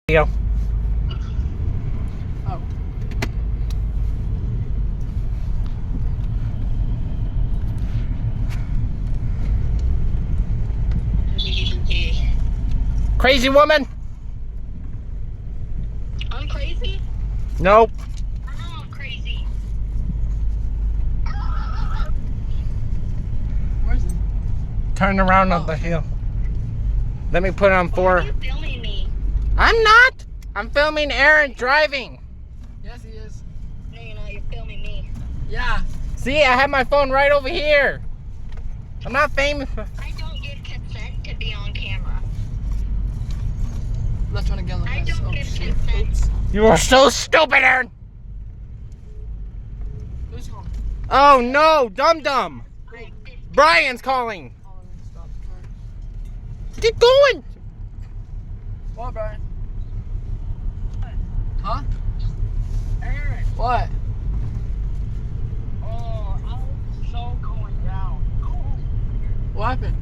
Go. Oh. Crazy woman? I'm crazy? Nope. I know I'm crazy. Where's he? Turn around on Oh. the hill. Let me put it on Why four. are you filming me? I'm not. I'm filming Aaron driving. Yes, he is. No, you're not. You're filming me. Yeah. See, I have my phone right over here. I'm not famous. I don't give consent to be on camera. Left one again. Like I this. don't Oh give shit. consent. Oops. You are so stupid, Aaron. Who's calling? Oh no, dum dum. I'm 50. Brian's calling. Oh, let me stop. Sorry. Get going. What, Brian? Huh? Aaron. What? Oh, I'm so going down. What happened?